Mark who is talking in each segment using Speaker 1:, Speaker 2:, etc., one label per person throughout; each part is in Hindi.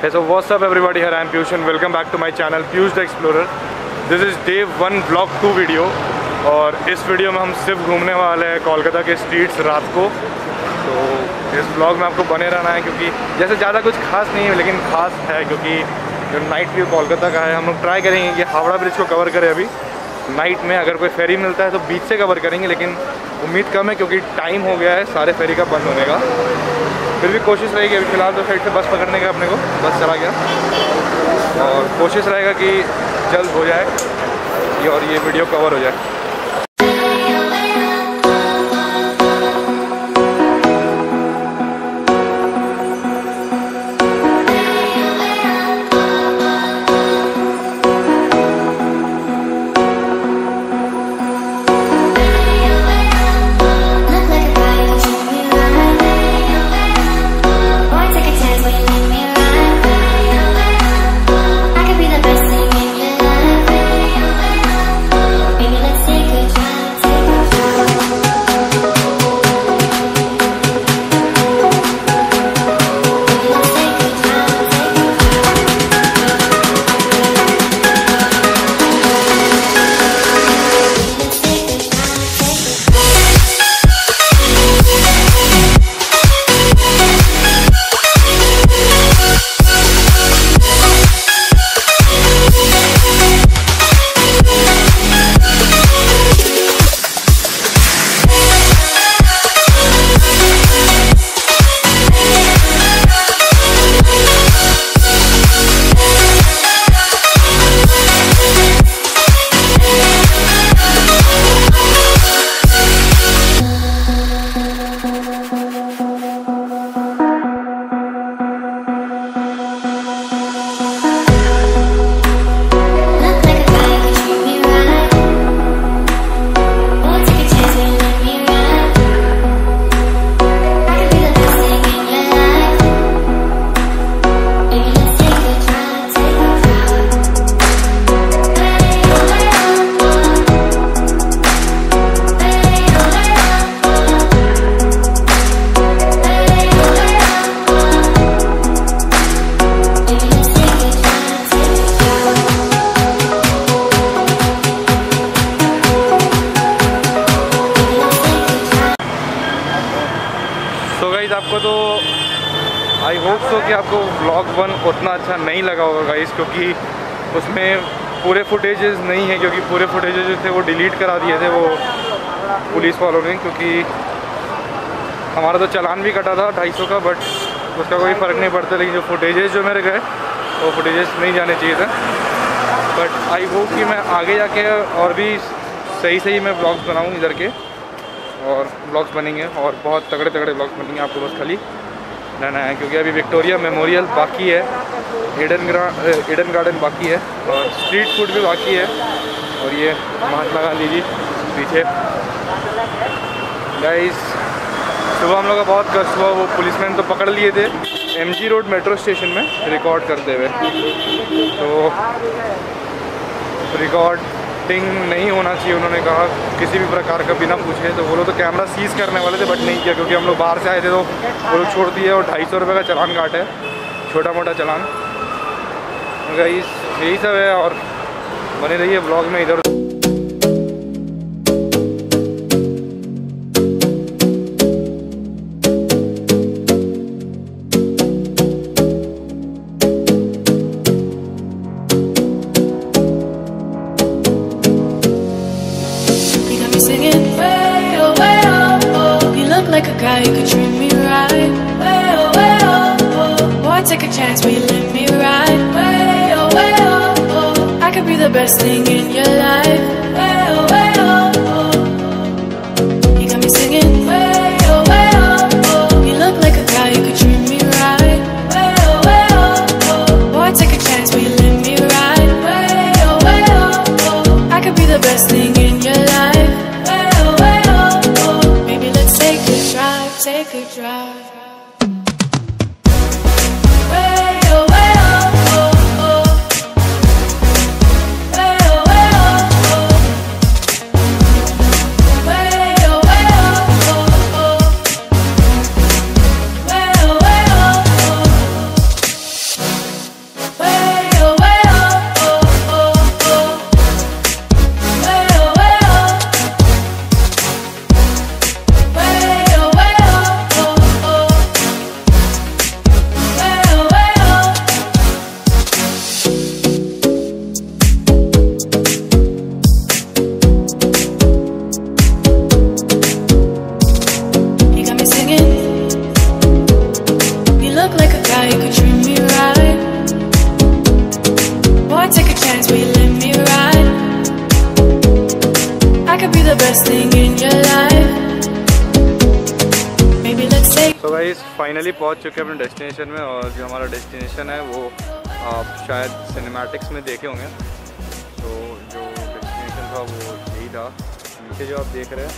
Speaker 1: Hey, so what's up everybody, here I am Piyush and welcome back to my channel Piyush the Explorer. This is day 1 vlog 2 video और इस वीडियो में हम सिर्फ घूमने वाले हैं कोलकाता के स्ट्रीट्स रात को। तो इस व्लॉग में आपको बने रहना है क्योंकि जैसे ज़्यादा कुछ खास नहीं है लेकिन खास है क्योंकि जो नाइट व्यू कोलकाता का है हम लोग ट्राई करेंगे कि हावड़ा ब्रिज को कवर करें अभी नाइट में। अगर कोई फेरी मिलता है तो बीच से कवर करेंगे लेकिन उम्मीद कम है क्योंकि टाइम हो गया है सारे फेरी का बंद होने का। फिर भी कोशिश रहेगी, अभी फ़िलहाल तो साइड से बस पकड़ने का अपने को, बस चला गया और कोशिश रहेगा कि जल्द हो जाए और ये वीडियो कवर हो जाए। आपको तो आई होप सो कि आपको व्लॉग 1 उतना अच्छा नहीं लगा होगा गाइस, क्योंकि उसमें पूरे फुटेजेस नहीं है क्योंकि पूरे फुटेजेस जो थे वो डिलीट करा दिए थे वो पुलिस वालों ने, क्योंकि हमारा तो चालान भी कटा था 250 का, बट उसका कोई फ़र्क नहीं पड़ता। लेकिन जो फुटेजेस जो मेरे गए वो फुटेजेस नहीं जाने चाहिए थे। बट आई होप कि मैं आगे जाके और भी सही मैं व्लॉग्स बनाऊँ इधर के, और ब्लॉग्स बनेंगे और बहुत तगड़े ब्लॉग्स बनेंगे। आपको बस खाली रहना है क्योंकि अभी विक्टोरिया मेमोरियल बाकी है, ईडन गार्डन बाकी है और स्ट्रीट फूड भी बाकी है। और ये महात्मा गांधी जी पीछे। गाइस सुबह हम लोग का बहुत कष्ट हुआ, वो पुलिसमैन तो पकड़ लिए थे MG रोड मेट्रो स्टेशन में रिकॉर्ड करते हुए। तो रिकॉर्डिंग नहीं होना चाहिए उन्होंने कहा किसी भी प्रकार का बिना पूछे। तो वो लोग तो कैमरा सीज करने वाले थे बट नहीं किया क्योंकि हम लोग बाहर से आए थे तो वो लोग छोड़ दिए और 250 रुपये का चालान काटे, छोटा मोटा चालान। गाइस यही सब है और बने रहिए ब्लॉग में इधर।
Speaker 2: Like a guy who could treat me right. Way oh, boy, take a chance, will you let me ride? Way oh, I could be the best thing in your life. Way oh, you got me singing. Way oh, you look like a guy who could treat me right. Way oh, boy, take a chance, will you let me ride? Way oh, I could be the best thing in your life. Take a drive. Way oh, way oh, oh. Way oh, way oh.
Speaker 1: Finally पहुंच चुके हैं अपने डेस्टिनेशन में, और जो हमारा डेस्टिनेशन है वो आप शायद सिनेमैटिक्स में देखे होंगे। तो जो डेस्टिनेशन था वो यही था। नीचे जो आप देख रहे हैं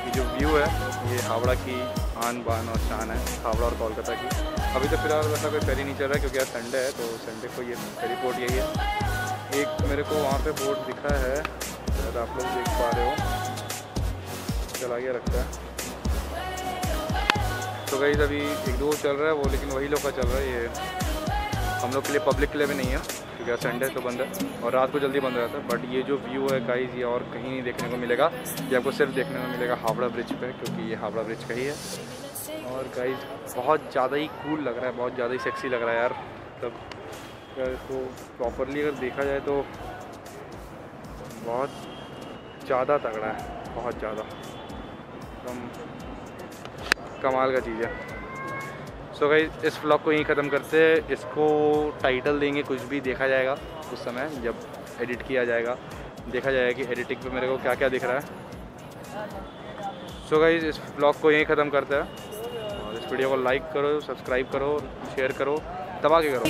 Speaker 1: ये जो व्यू है ये हावड़ा की आन बान और शान है, हावड़ा और कोलकाता की। अभी तो फिलहाल वैसा कोई फेरी नहीं चल रहा है क्योंकि आज संडे है, तो संडे को ये फेरी पोर्ट यही है। एक मेरे को वहाँ पे बोर्ड दिखा है, शायद आप लोग देख पा रहे हो, चला गया रखता है। तो गाइस अभी एक दो चल रहा है वो, लेकिन वही लोग का चल रहा है, ये हम लोग के लिए पब्लिक के लिए भी नहीं है क्योंकि संडे तो बंद है और रात को जल्दी बंद हो जाता है। बट ये जो व्यू है गाइस ये और कहीं नहीं देखने को मिलेगा, ये आपको सिर्फ देखने को मिलेगा हावड़ा ब्रिज पे, क्योंकि ये हावड़ा ब्रिज का ही है। और गाइस बहुत ज़्यादा ही कूल लग रहा है, बहुत ज़्यादा ही सेक्सी लग रहा है यार। मतलब अगर इसको प्रॉपरली अगर देखा जाए तो बहुत ज़्यादा तगड़ा है, बहुत ज़्यादा कमाल का चीज़ है। सो गाइस इस व्लॉग को यहीं ख़त्म करते हैं। इसको टाइटल देंगे कुछ भी, देखा जाएगा उस समय जब एडिट किया जाएगा, देखा जाएगा कि एडिटिंग पे मेरे को क्या क्या दिख रहा है। सो गाइस इस व्लॉग को यहीं ख़त्म करते हैं, और इस वीडियो को लाइक करो, सब्सक्राइब करो, शेयर करो, दबा के करो।